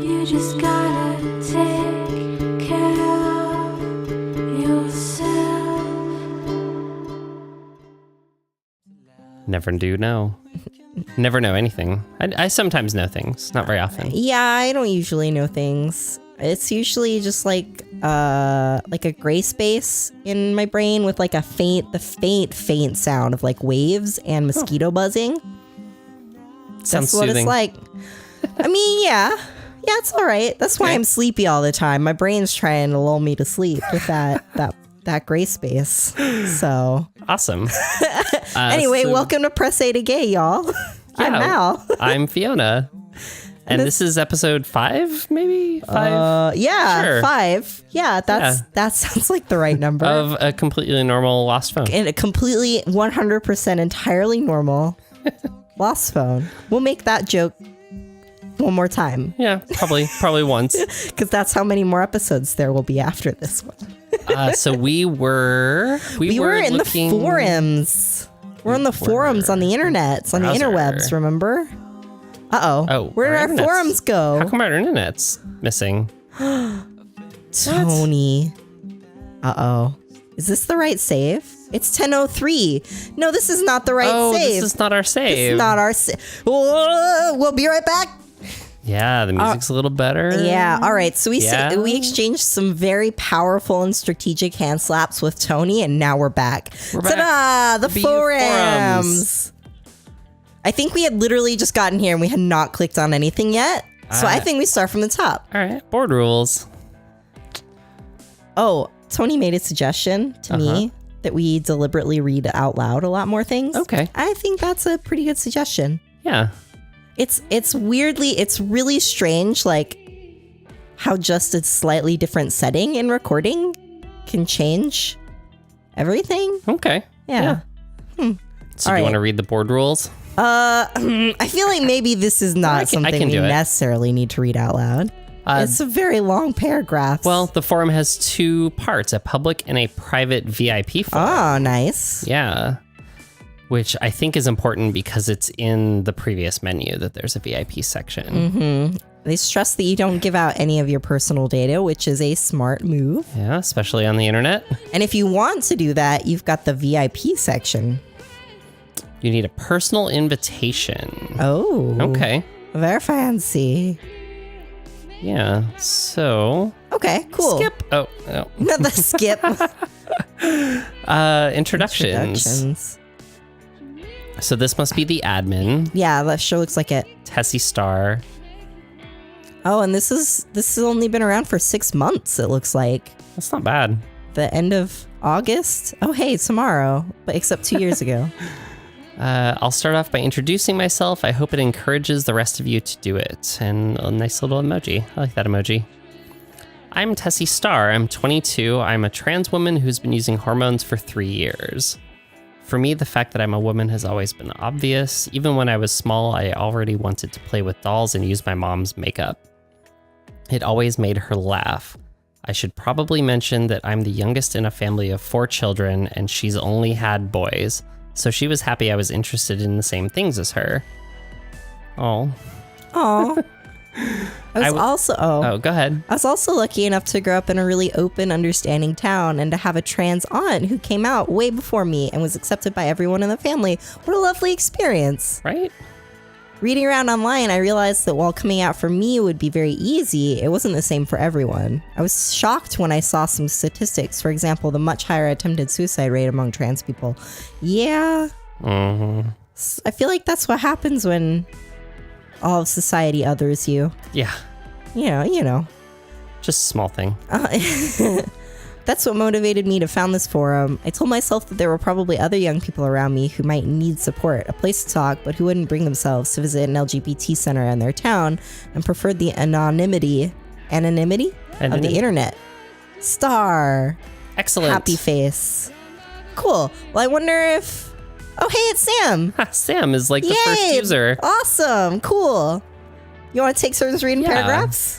You just gotta take care of yourself. Never do know. Never know anything. I sometimes know things, not very often. Yeah, I don't usually know things. It's usually just like a gray space in my brain with like the faint sound of like waves and mosquito buzzing. Sounds That's what soothing. it's like. I mean, yeah, it's all right. That's why I'm sleepy all the time. My brain's trying to lull me to sleep with that gray space. So Awesome. anyway, so- welcome to Press A to Gay, y'all. I'm Yeah, Mal. I'm Fiona. And this is episode 5, maybe? 5? Yeah, Sure. 5. Yeah, that sounds like the right number. Of a completely normal lost phone. And a completely 100% entirely normal lost phone. We'll make that joke one more time Yeah, probably once. because that's how many more episodes there will be after this one. So we were in looking- the forums. We're in the forums on the internet, on the Browser. interwebs, remember? Uh-oh. Oh, Where did our internet's- forums go? How come our internet's missing? Tony. Uh-oh. Is this the right save? It's 10:03. No, this is not the right Oh, save. this is not our save. It's not our save. We'll be right back. Yeah, the music's a little better. Yeah. All right. So Yeah. we exchanged some very powerful and strategic hand slaps with Tony, and now we're back. We're back. Ta-da! The The forums. I think we had literally just gotten here and we had not clicked on anything yet. So I think we start from the top. All right, board rules. Oh, Tony made a suggestion to me that we deliberately read out loud a lot more things. Okay. I think that's a pretty good suggestion. Yeah. It's really strange, like how just a slightly different setting in recording can change everything. Okay. Yeah. So All do you right. want to read the board rules? I feel like maybe this is not I can something we do it. necessarily need to read out loud. It's a very long paragraph. Well, the forum has 2 parts, a public and a private VIP forum. oh, nice. Yeah. Which I think is important because it's in the previous menu that there's a VIP section. They stress that you don't give out any of your personal data, which is a smart move. Yeah, especially on the internet. And if you want to do that, you've got the VIP section. You need a personal invitation. Oh. Okay. Very fancy. Yeah. So Okay, cool. skip. Oh, no. Not the skip. Introductions. So this must be the admin, Yeah, that sure looks like it. Tessie Star. Oh, and this has only been around for 6 months, it looks like. That's not bad. The end of August? Oh, hey, tomorrow. But except 2 years ago. I'll start off by introducing myself. I hope it encourages the rest of you to do it. And a nice little emoji. I like that emoji. I'm Tessie Star. I'm 22. I'm a trans woman who's been using hormones for 3 years. For me, the fact that I'm a woman has always been obvious. Even when I was small, I already wanted to play with dolls and use my mom's makeup. It always made her laugh. I should probably mention that I'm the youngest in a family of 4 children, and she's only had boys. So she was happy I was interested in the same things as her. Oh. Aw. I Oh, go ahead. was also lucky enough to grow up in a really open, understanding town and to have a trans aunt who came out way before me and was accepted by everyone in the family. What a lovely experience. Right? Reading around online, I realized that while coming out for me would be very easy, it wasn't the same for everyone. I was shocked when I saw some statistics. For example, the much higher attempted suicide rate among trans people. Yeah. Mm-hmm. I feel like that's what happens when all of society others you. Yeah. You know. Just a small thing. That's what motivated me to found this forum. I told myself that there were probably other young people around me who might need support, a place to talk, but who wouldn't bring themselves to visit an LGBT center in their town and preferred the anonymity of the internet. Star. Excellent. Happy face. Cool. Well, I wonder if... Oh, hey, it's Sam. Sam is like the first Yay. user. Awesome. Cool. You want to take turns reading Yeah. paragraphs?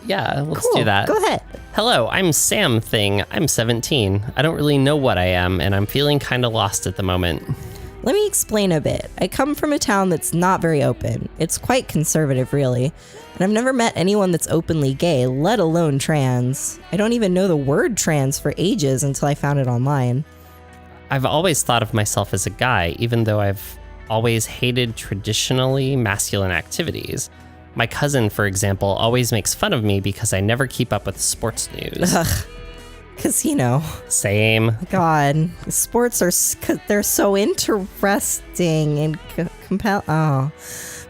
Yeah, let's Cool. do that. Go ahead. Hello, I'm Sam Thing. I'm 17. I don't really know what I am, and I'm feeling kind of lost at the moment. Let me explain a bit. I come from a town that's not very open. It's quite conservative, really. And I've never met anyone that's openly gay, let alone trans. I don't even know the word trans for ages until I found it online. I've always thought of myself as a guy, even though I've always hated traditionally masculine activities. My cousin, for example, always makes fun of me because I never keep up with sports news. Ugh. Because, Same. God, sports are, they're so interesting and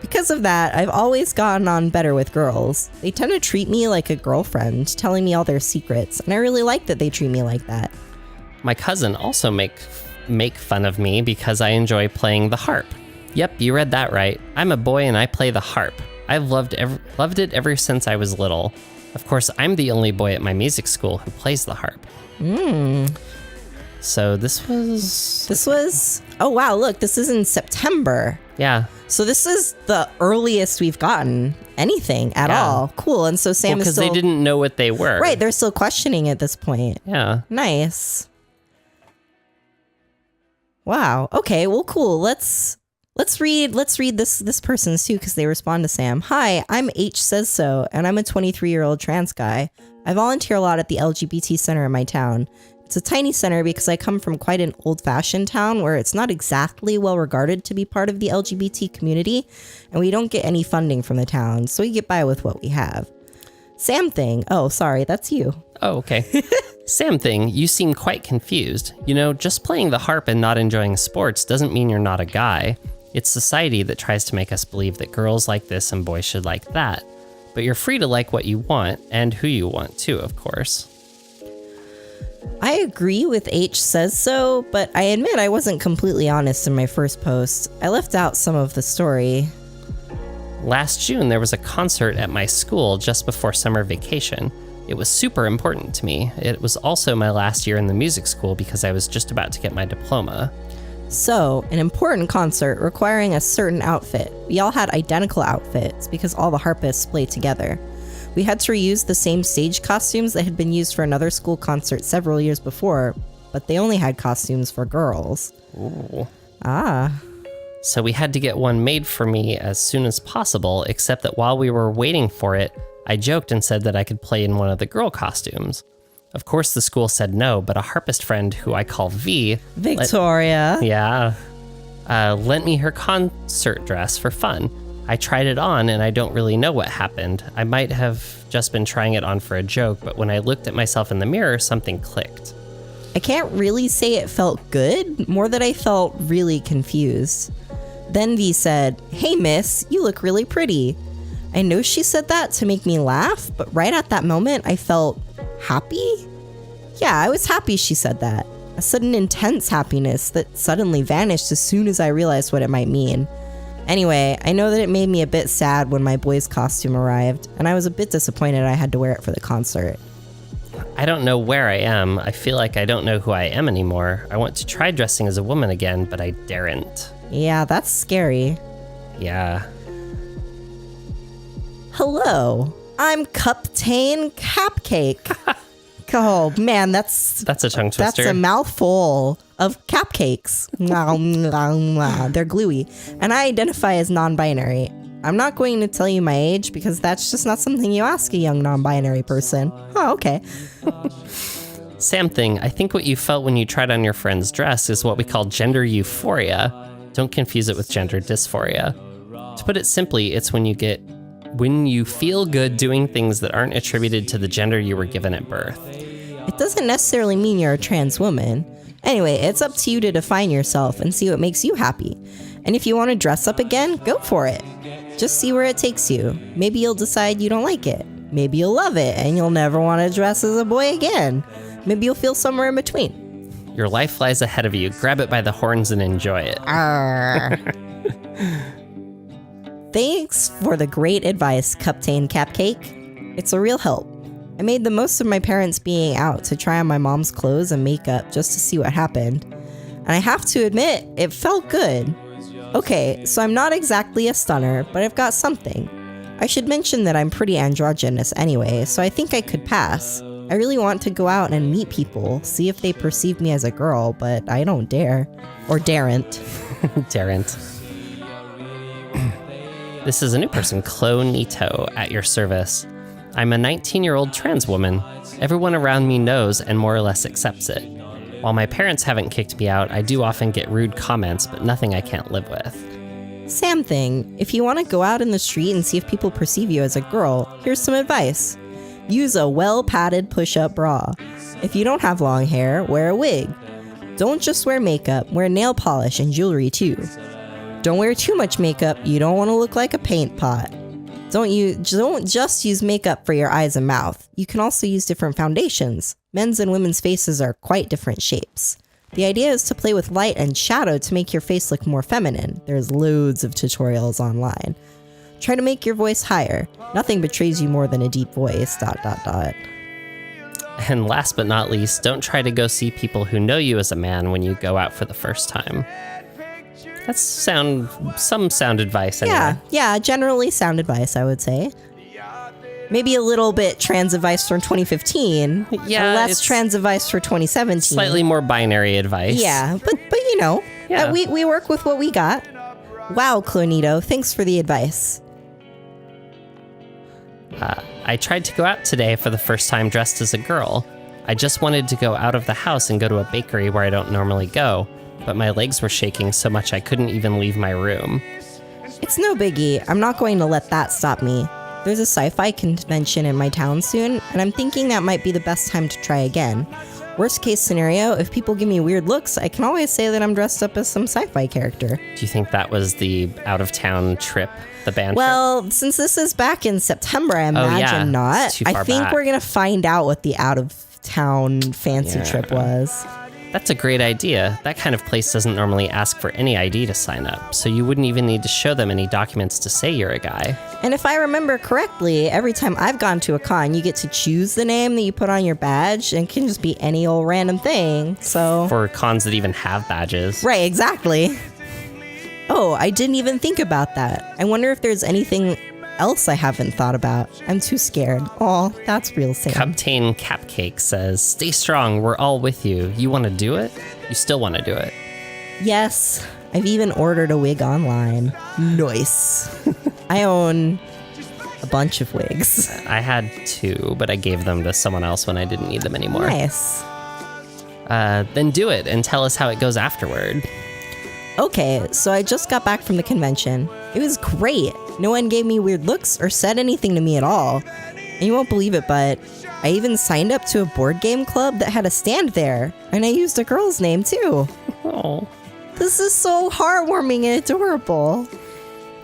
Because of that, I've always gotten on better with girls. They tend to treat me like a girlfriend, telling me all their secrets, and I really like that they treat me like that. My cousin also make fun of me because I enjoy playing the harp. Yep, you read that right. I'm a boy and I play the harp. I've loved it ever since I was little. Of course, I'm the only boy at my music school who plays the harp. So this was... Oh, wow, look, this is in September. Yeah. So this is the earliest we've gotten anything at all. Cool. And so Sam is because still... they didn't know what they were. Right, they're still questioning at this point. Yeah. Nice. Wow. Okay, well, cool. Let's read this person's too, because they respond to Sam. Hi, I'm H Says So, and I'm a 23-year-old trans guy. I volunteer a lot at the LGBT center in my town. It's a tiny center because I come from quite an old-fashioned town where it's not exactly well regarded to be part of the LGBT community, and we don't get any funding from the town, so we get by with what we have. Sam Thing. Oh, sorry, that's you. Oh, okay. Sam Thing, you seem quite confused. Just playing the harp and not enjoying sports doesn't mean you're not a guy. It's society that tries to make us believe that girls like this and boys should like that. But you're free to like what you want, and who you want too, of course. I agree with H Says So, but I admit I wasn't completely honest in my first post. I left out some of the story. Last June, there was a concert at my school just before summer vacation. It was super important to me. It was also my last year in the music school because I was just about to get my diploma. So, an important concert requiring a certain outfit. We all had identical outfits because all the harpists play together. We had to reuse the same stage costumes that had been used for another school concert several years before, but they only had costumes for girls. Ooh. Ah. So we had to get one made for me as soon as possible, except that while we were waiting for it, I joked and said that I could play in one of the girl costumes. Of course, the school said no, but a harpist friend who I call V... Victoria. lent me her concert dress for fun. I tried it on, and I don't really know what happened. I might have just been trying it on for a joke, but when I looked at myself in the mirror, something clicked. I can't really say it felt good, more that I felt really confused. Then V said, "Hey miss, you look really pretty." I know she said that to make me laugh, but right at that moment I felt happy? Yeah, I was happy she said that. A sudden intense happiness that suddenly vanished as soon as I realized what it might mean. Anyway, I know that it made me a bit sad when my boy's costume arrived, and I was a bit disappointed I had to wear it for the concert. I don't know where I am. I feel like I don't know who I am anymore. I want to try dressing as a woman again, but I daren't. Yeah, that's scary. Yeah. Hello, I'm Cuptain Cupcake. Oh man, that's a tongue twister. That's a mouthful of cupcakes. They're gluey. And I identify as non-binary. I'm not going to tell you my age because that's just not something you ask a young non-binary person. Oh, okay. Sam Thing, I think what you felt when you tried on your friend's dress is what we call gender euphoria. Don't confuse it with gender dysphoria. To put it simply, it's when you feel good doing things that aren't attributed to the gender you were given at birth. It doesn't necessarily mean you're a trans woman. Anyway, it's up to you to define yourself and see what makes you happy. And if you want to dress up again, go for it. Just see where it takes you. Maybe you'll decide you don't like it. Maybe you'll love it and you'll never want to dress as a boy again. Maybe you'll feel somewhere in between. Your life lies ahead of you. Grab it by the horns and enjoy it. Thanks for the great advice, Cuptain Cupcake. It's a real help. I made the most of my parents being out to try on my mom's clothes and makeup just to see what happened. And I have to admit, it felt good. Okay, so I'm not exactly a stunner, but I've got something. I should mention that I'm pretty androgynous anyway, so I think I could pass. I really want to go out and meet people, see if they perceive me as a girl, but I don't dare. Or daren't. Daren't. This is a new person, Chloe Nito, at your service. I'm a 19-year-old trans woman. Everyone around me knows and more or less accepts it. While my parents haven't kicked me out, I do often get rude comments, but nothing I can't live with. Sam thing, if you want to go out in the street and see if people perceive you as a girl, here's some advice. Use a well-padded push-up bra. If you don't have long hair, wear a wig. Don't just wear makeup, wear nail polish and jewelry too. Don't wear too much makeup, you don't want to look like a paint pot. Don't just use makeup for your eyes and mouth. You can also use different foundations. Men's and women's faces are quite different shapes. The idea is to play with light and shadow to make your face look more feminine. There's loads of tutorials online. Try to make your voice higher. Nothing betrays you more than a deep voice, ... And last but not least, don't try to go see people who know you as a man when you go out for the first time. That's some sound advice anyway. Yeah, generally sound advice, I would say. Maybe a little bit trans advice from 2015. Yeah, or less it's trans advice for 2017. Slightly more binary advice. Yeah, but you know, Yeah. we work with what we got. Wow, Clonito, thanks for the advice. I tried to go out today for the first time dressed as a girl. I just wanted to go out of the house and go to a bakery where I don't normally go, but my legs were shaking so much I couldn't even leave my room. It's no biggie. I'm not going to let that stop me. There's a sci-fi convention in my town soon, and I'm thinking that might be the best time to try again. Worst case scenario, if people give me weird looks, I can always say that I'm dressed up as some sci-fi character. Do you think that was the out-of-town trip, the band trip? Well, since this is back in September, I imagine yeah. not. It's too I far think back. we're going to find out what the out-of-town fancy Yeah. trip was. That's a great idea. That kind of place doesn't normally ask for any ID to sign up, so you wouldn't even need to show them any documents to say you're a guy. And if I remember correctly, every time I've gone to a con, you get to choose the name that you put on your badge, and it can just be any old random thing. So For cons that even have badges. right, exactly. Oh, I didn't even think about that. I wonder if there's anything else I haven't thought about. I'm too scared. Oh, that's real Sam. Cuptain Capcake says, "Stay strong, we're all with you. You want to do it? You still want to do it." Yes, I've even ordered a wig online. Nice. I own a bunch of wigs. I had 2, but I gave them to someone else when I didn't need them anymore. Nice. Then do it and tell us how it goes afterward. Okay, so I just got back from the convention. It was great. No one gave me weird looks or said anything to me at all. And you won't believe it, but I even signed up to a board game club that had a stand there. And I used a girl's name too. Oh, This is so heartwarming and adorable.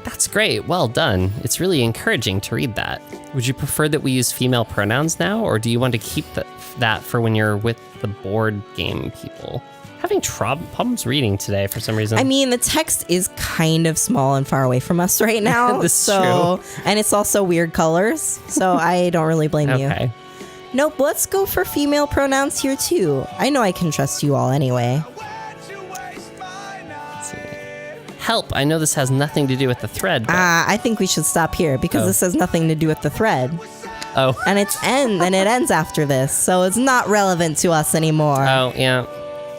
that's great. Well done. It's really encouraging to read that. Would you prefer that we use female pronouns now, or do you want to keep that for when you're with the board game people? Having problems reading today for some reason. I mean, the text is kind of small and far away from us right now. This is And it's also weird colors. So I don't really blame you. Okay. Nope, let's go for female pronouns here too. I know I can trust you all anyway. Let's see. Help! I know this has nothing to do with the thread, but I think we should stop here because Oh. this has nothing to do with the thread. oh, And it ends after this, so it's not relevant to us anymore. oh, yeah.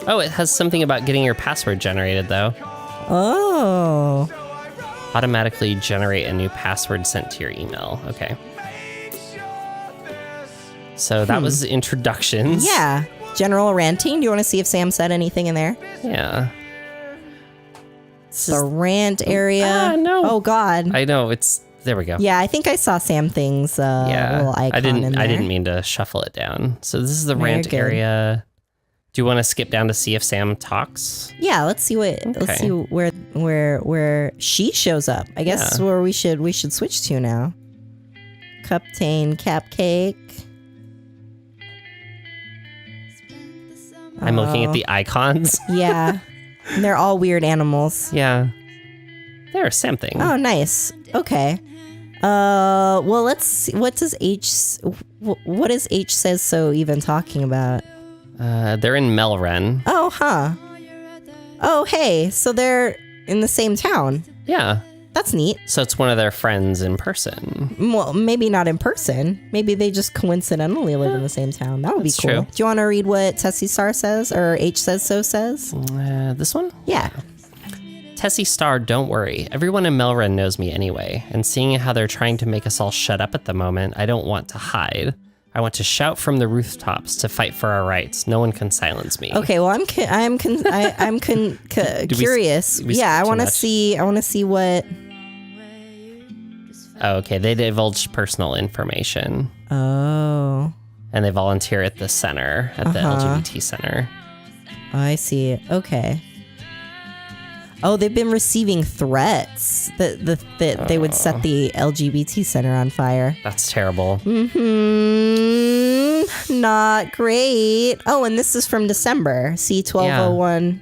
Oh, it has something about getting your password generated though. Oh. Automatically generate a new password sent to your email. Okay. So that was introductions. Yeah. General ranting. Do you want to see if Sam said anything in there? Yeah. The rant area. no. Oh God. I know it's there. We go. Yeah, I think I saw Sam thing's little icon I in there. didn't mean to shuffle it down. So this is the Very rant good. area. Do you want to skip down to see if Sam talks? Yeah, let's see where she shows up. I guess Yeah. where we should switch to now. Cuptain Capcake. I'm looking at Oh. the icons. Yeah. And they're all weird animals. Yeah. There's something. Oh, nice. Okay. Well, let's see. What does what is H says so even talking about? They're in Melren. Oh, huh. Oh, hey. So they're in the same town. Yeah. That's neat. So it's one of their friends in person. Well, maybe not in person. Maybe they just coincidentally live in the same town. That would be That's cool. true. Do you want to read what Tessie Star says or H says so says? This one? Yeah. Tessie Star, don't worry. Everyone in Melryn knows me anyway, and seeing how they're trying to make us all shut up at the moment, I don't want to hide. I want to shout from the rooftops to fight for our rights. No one can silence me. Okay, well, I'm curious. Yeah, I want to see. I want to see what. Oh, okay, they divulged personal information, Oh, and they volunteer at the center, at the LGBT center. I see. Okay. Oh, they've been receiving threats that they would set the LGBT center on fire. That's terrible. Not great. Oh, and this is from December. C1201.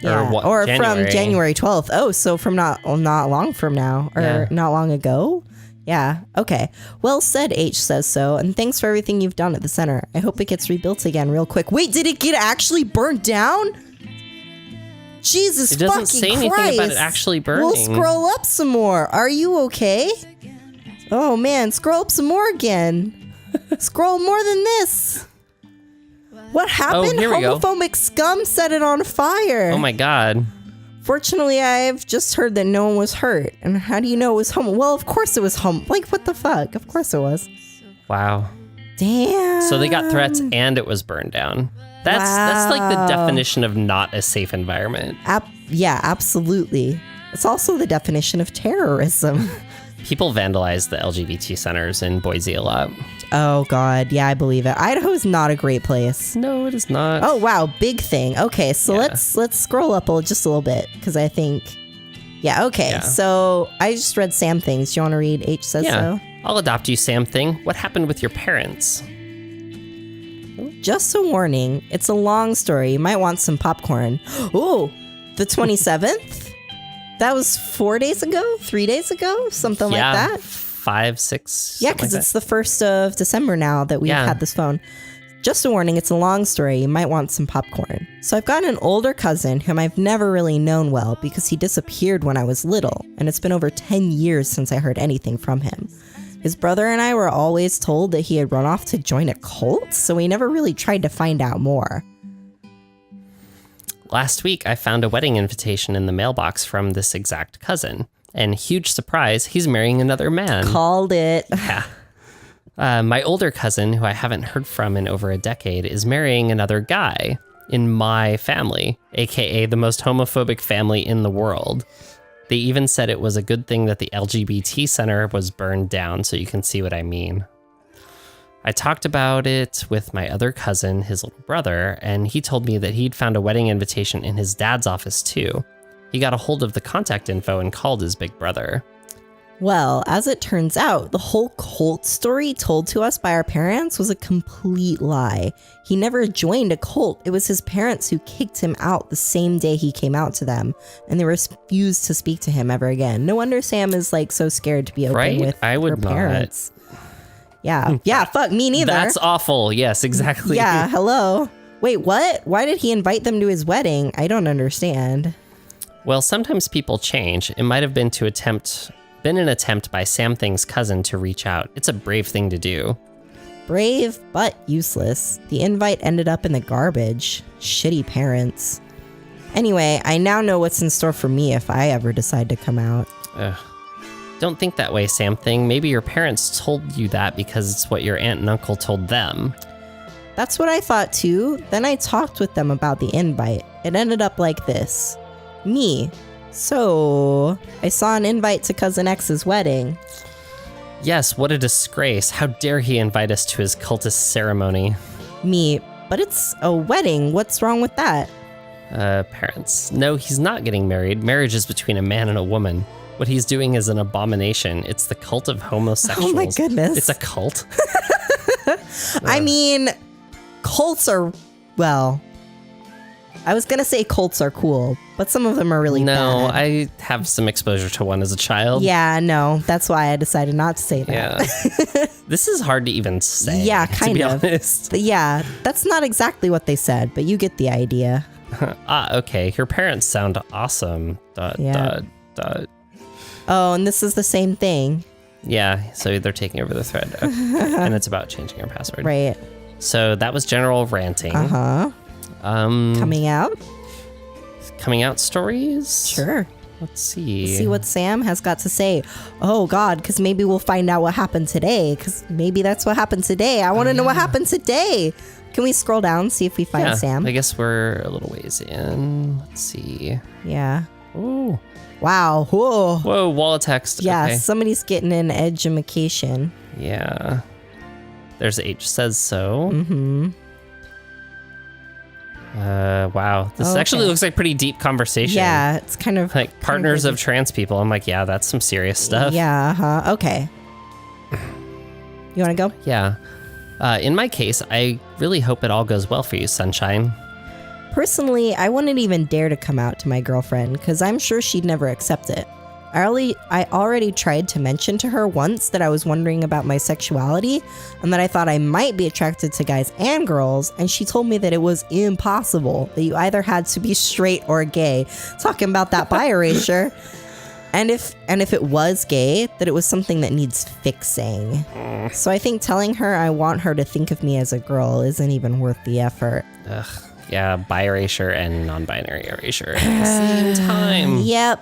Yeah. Or from January 12th. Oh, so from not long from now, or not long ago. Yeah. Okay. Well said, H says so. And thanks for everything you've done at the center. I hope it gets rebuilt again real quick. Wait, did it get actually burnt down? Jesus fucking Christ. It doesn't say anything about it actually burning. We'll scroll up some more. Are you okay? Oh man, scroll up some more again. Scroll more than this. What happened? Here we go. Homophobic scum set it on fire. Oh my god. Fortunately, I've just heard that no one was hurt. And how do you know it was homo? Well, of course it was homo. Like, what the fuck? Of course it was. Wow. Damn. So they got threats and it was burned down. That's like the definition of not a safe environment. Yeah, absolutely. It's also the definition of terrorism. People vandalize the LGBT centers in Boise a lot. Oh God, yeah, I believe it. Idaho's not a great place. No, it is not. Oh wow, big thing. Okay, so let's scroll up just a little bit because I think, okay. Yeah. So I just read Sam things. Do you want to read H says so? I'll adopt you, Sam thing. What happened with your parents? Just a warning. It's a long story. You might want some popcorn. Oh, the 27th. That was 4 days ago, 3 days ago, something like that. 5, 6. Yeah, because it's the 1st of December now that we've had this phone. Just a warning, it's a long story. You might want some popcorn. So I've got an older cousin whom I've never really known well because he disappeared when I was little, and it's been over 10 years since I heard anything from him. His brother and I were always told that he had run off to join a cult, so we never really tried to find out more. Last week, I found a wedding invitation in the mailbox from this exact cousin. And huge surprise, he's marrying another man. Called it. Yeah. My older cousin, who I haven't heard from in over a decade, is marrying another guy in my family, aka the most homophobic family in the world. They even said it was a good thing that the LGBT center was burned down, so you can see what I mean. I talked about it with my other cousin, his little brother, and he told me that he'd found a wedding invitation in his dad's office too. He got a hold of the contact info and called his big brother. Well, as it turns out, the whole cult story told to us by our parents was a complete lie. He never joined a cult. It was his parents who kicked him out the same day he came out to them, and they refused to speak to him ever again. No wonder Sam is like so scared to be open with her parents. Yeah. Yeah, fuck, me neither. That's awful. Yes, exactly. Yeah, hello. Wait, what? Why did he invite them to his wedding? I don't understand. Well, sometimes people change. It might have been an attempt by Sam Thing's cousin to reach out. It's a brave thing to do. Brave, but useless. The invite ended up in the garbage. Shitty parents. Anyway, I now know what's in store for me if I ever decide to come out. Ugh. Don't think that way, Sam Thing. Maybe your parents told you that because it's what your aunt and uncle told them. That's what I thought too. Then I talked with them about the invite. It ended up like this. Me. So, I saw an invite to Cousin X's wedding. Yes, what a disgrace. How dare he invite us to his cultist ceremony? Me. But it's a wedding. What's wrong with that? Parents. No, he's not getting married. Marriage is between a man and a woman. What he's doing is an abomination. It's the cult of homosexuals. Oh my goodness. It's a cult. I mean, cults are, well, I was going to say cults are cool, but some of them are really bad. No, I have some exposure to one as a child. Yeah, no, that's why I decided not to say that. Yeah. This is hard to even say. Yeah, kind to be of. Honest. But yeah, that's not exactly what they said, but you get the idea. Okay. Your parents sound awesome. Oh, and this is the same thing. Yeah, so they're taking over the thread. And it's about changing your password. Right. So that was general ranting. Uh-huh. Coming out? Coming out stories? Sure. Let's see. See what Sam has got to say. Oh, God, because maybe we'll find out what happened today. Because maybe that's what happened today. I want to know what happened today. Can we scroll down, see if we find Sam? I guess we're a little ways in. Let's see. Yeah. Ooh. Wow. Whoa. Whoa, wall of text. Yeah, Okay. somebody's getting an edumacation. Yeah. There's H says so. Mm-hmm. Wow. This Okay. actually looks like pretty deep conversation. Yeah, it's kind of Like partners of trans people. I'm like, yeah, that's some serious stuff. Yeah, uh-huh. Okay. You want to go? Yeah. In my case, I really hope it all goes well for you, Sunshine. Personally, I wouldn't even dare to come out to my girlfriend because I'm sure she'd never accept it. I already tried to mention to her once that I was wondering about my sexuality and that I thought I might be attracted to guys and girls, and she told me that it was impossible, that you either had to be straight or gay. Talking about that bi erasure. And if it was gay, that it was something that needs fixing. So I think telling her I want her to think of me as a girl isn't even worth the effort. Ugh. Yeah, bi erasure and non-binary erasure at the same time. Yep.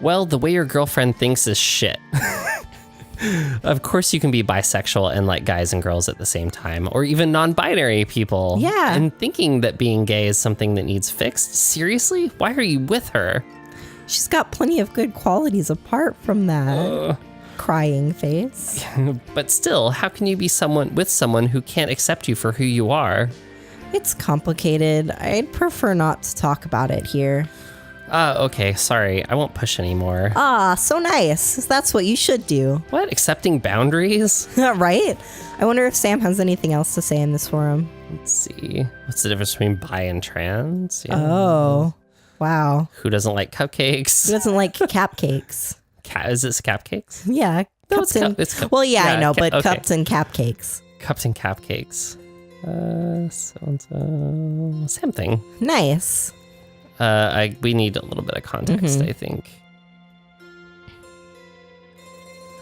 Well, the way your girlfriend thinks is shit. Of course you can be bisexual and like guys and girls at the same time, or even non-binary people. Yeah. And thinking that being gay is something that needs fixed? Seriously? Why are you with her? She's got plenty of good qualities apart from that crying face. But still, how can you be with someone who can't accept you for who you are? It's complicated. I'd prefer not to talk about it here. Okay, sorry. I won't push anymore. Ah, so nice. That's what you should do. What? Accepting boundaries? Right? I wonder if Sam has anything else to say in this forum. Let's see. What's the difference between bi and trans? Yeah. Oh, wow. Who doesn't like cupcakes? Who doesn't like cupcakes? Is this cupcakes? Yeah. No, Cups and, it's cup. well, yeah, I know, but okay. cups and cupcakes. Cups and cupcakes. So-and-so. Same thing. Nice. We need a little bit of context, I think.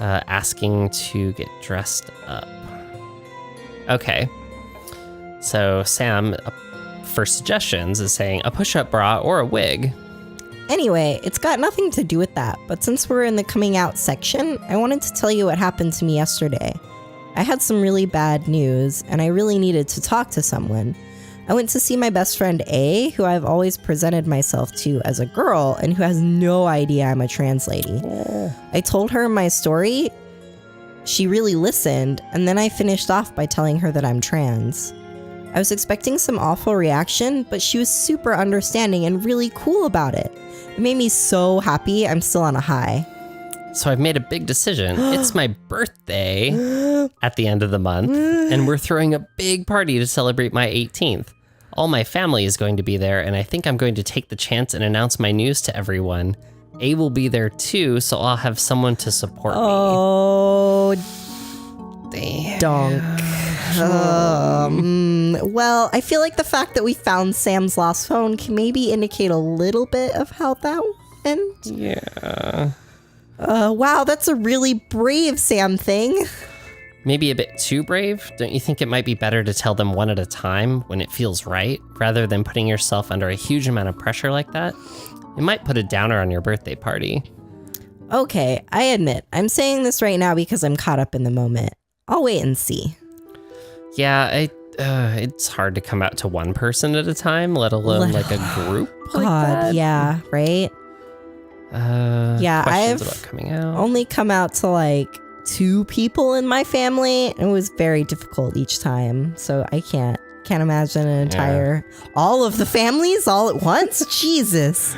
Asking to get dressed up. Okay. So Sam, for suggestions, is saying a push-up bra or a wig. Anyway, it's got nothing to do with that, but since we're in the coming out section, I wanted to tell you what happened to me yesterday. I had some really bad news, and I really needed to talk to someone. I went to see my best friend A, who I've always presented myself to as a girl, and who has no idea I'm a trans lady. I told her my story. She really listened, and then I finished off by telling her that I'm trans. I was expecting some awful reaction, but she was super understanding and really cool about it. It made me so happy. I'm still on a high. So I've made a big decision. It's my birthday at the end of the month, and we're throwing a big party to celebrate my 18th. All my family is going to be there, and I think I'm going to take the chance and announce my news to everyone. A will be there too, so I'll have someone to support Oh, me. Damn. donk. Well, I feel like the fact that we found Sam's lost phone can maybe indicate a little bit of how that went. Yeah. Wow, that's a really brave Sam thing. Maybe a bit too brave? Don't you think it might be better to tell them one at a time when it feels right, rather than putting yourself under a huge amount of pressure like that? It might put a downer on your birthday party. Okay, I admit, I'm saying this right now because I'm caught up in the moment. I'll wait and see. Yeah, it's hard to come out to one person at a time, let alone like a group. God, like that. yeah, right? Yeah, questions I've about coming out. only come out to like 2 people in my family, and it was very difficult each time. So I can't imagine an entire all of the families all at once. Jesus.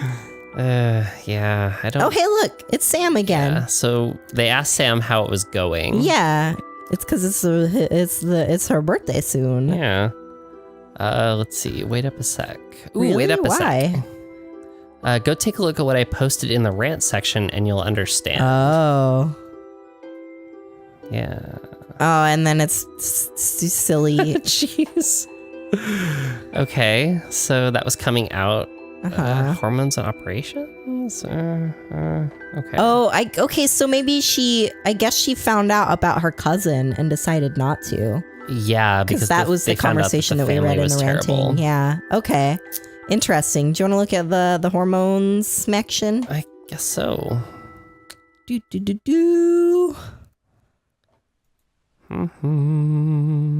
Yeah, I don't. Oh, hey, look, it's Sam again. Yeah, so they asked Sam how it was going. Yeah, it's because it's her birthday soon. Yeah. Let's see. Wait up a sec. Ooh, Really? wait up a Why? sec. Go take a look at what I posted in the rant section, and you'll understand. Oh. Yeah. Oh, and then it's silly. Jeez. Okay, so that was coming out. Uh-huh. Hormones in operation? hormones? Okay. Oh, okay. So maybe I guess she found out about her cousin and decided not to. Yeah, because that was the they found out conversation that we family read in was the ranting. terrible. Yeah. Okay. Interesting. Do you want to look at the hormones action? I guess so.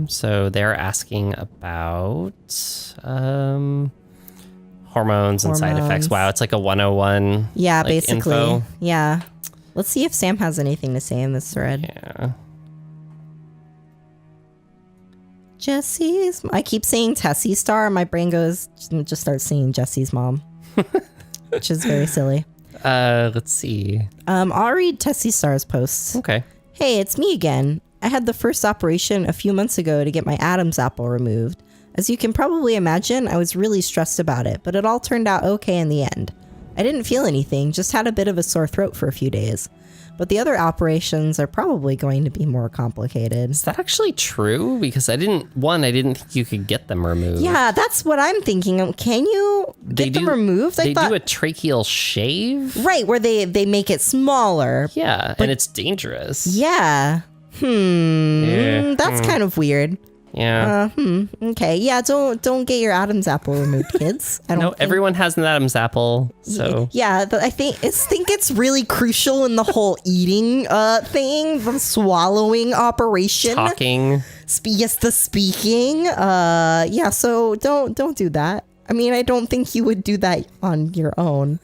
So they're asking about hormones and side effects. Wow, it's like a 101. Yeah, like, basically. info. Yeah. Let's see if Sam has anything to say in this thread. Yeah. Jesse's. I keep saying Tessie Star, and my brain just starts singing Jesse's mom, which is very silly. Let's see. I'll read Tessie Star's post. Okay. Hey, it's me again. I had the first operation a few months ago to get my Adam's apple removed. As you can probably imagine, I was really stressed about it, but it all turned out okay in the end. I didn't feel anything, just had a bit of a sore throat for a few days. But the other operations are probably going to be more complicated. Is that actually true? Because I didn't think you could get them removed. Yeah, that's what I'm thinking. Can you get them removed? They do a tracheal shave? Right, where they make it smaller. Yeah, and it's dangerous. Yeah. That's kind of weird. Yeah. Okay. Yeah, don't get your Adam's apple removed, kids. I don't No, think... everyone has an Adam's apple, so... Yeah, I think it's really crucial in the whole eating thing, the swallowing operation. Talking. Yes, the speaking. Yeah, so don't do that. I mean, I don't think you would do that on your own.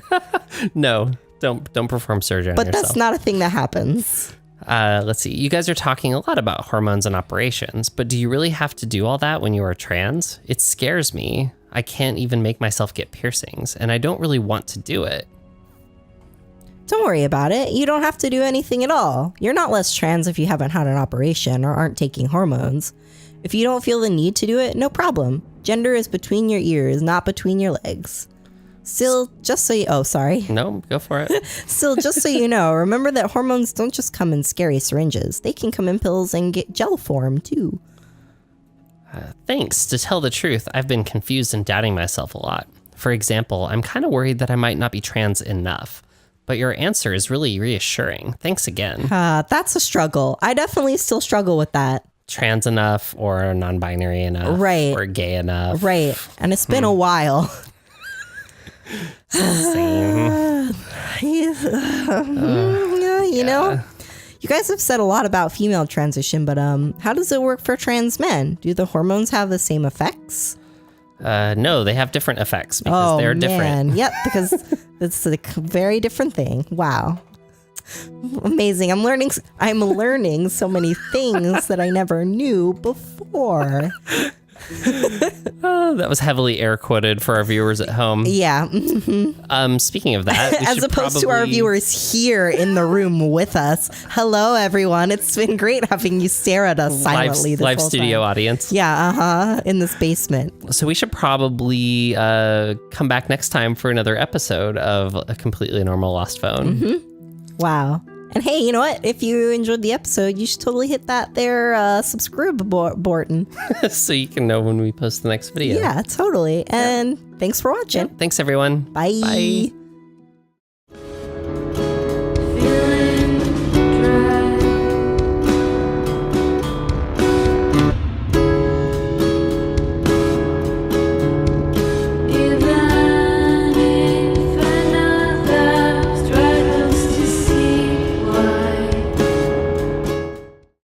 No, don't perform surgery on yourself. But that's not a thing that happens. Let's see. You guys are talking a lot about hormones and operations, but do you really have to do all that when you are trans? It scares me. I can't even make myself get piercings, and I don't really want to do it. Don't worry about it. You don't have to do anything at all. You're not less trans if you haven't had an operation or aren't taking hormones. If you don't feel the need to do it, no problem. Gender is between your ears, not between your legs. Still, just so you... Oh, sorry. No, go for it. Still, just so you know, remember that hormones don't just come in scary syringes. They can come in pills and get gel form, too. Thanks. To tell the truth, I've been confused and doubting myself a lot. For example, I'm kind of worried that I might not be trans enough. But your answer is really reassuring. Thanks again. That's a struggle. I definitely still struggle with that. Trans enough or non-binary enough. Right. Or gay enough. Right. And it's been a while. Same. You know, you guys have said a lot about female transition, but how does it work for trans men? Do the hormones have the same effects? No, they have different effects because they're different. Yep, because it's a very different thing. Wow. Amazing. I'm learning so many things that I never knew before. That was heavily air quoted for our viewers at home. Yeah. Speaking of that, as opposed to our viewers here in the room with us. Hello, everyone. It's been great having you stare at us silently. Live studio audience. Yeah, in this basement. So we should probably come back next time for another episode of A Completely Normal Lost Phone. Wow. And hey, you know what? If you enjoyed the episode, you should totally hit that there subscribe button. So you can know when we post the next video. Yeah, totally. And thanks for watching. Thanks, everyone. Bye. Bye.